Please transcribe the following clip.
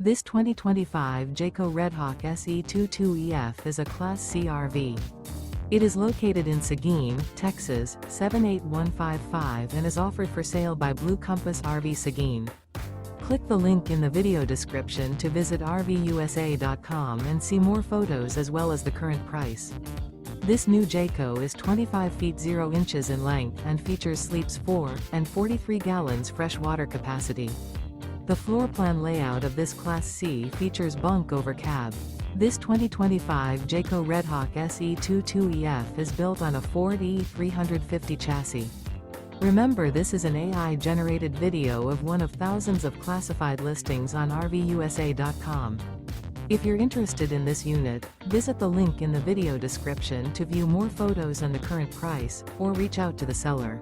This 2025 Jayco Redhawk SE 22EF is a Class C RV. It is located in Seguin, Texas, 78155 and is offered for sale by Blue Compass RV Seguin. Click the link in the video description to visit RVUSA.com and see more photos as well as the current price. This new Jayco is 25 feet 0 inches in length and features sleeps 4 and 43 gallons fresh water capacity. The floor plan layout of this Class C features Bunk Over Cab. This 2025 Jayco Redhawk SE 22EF is built on a Ford E350 chassis. Remember, this is an AI-generated video of one of thousands of classified listings on RVUSA.com. If you're interested in this unit, visit the link in the video description to view more photos and the current price, or reach out to the seller.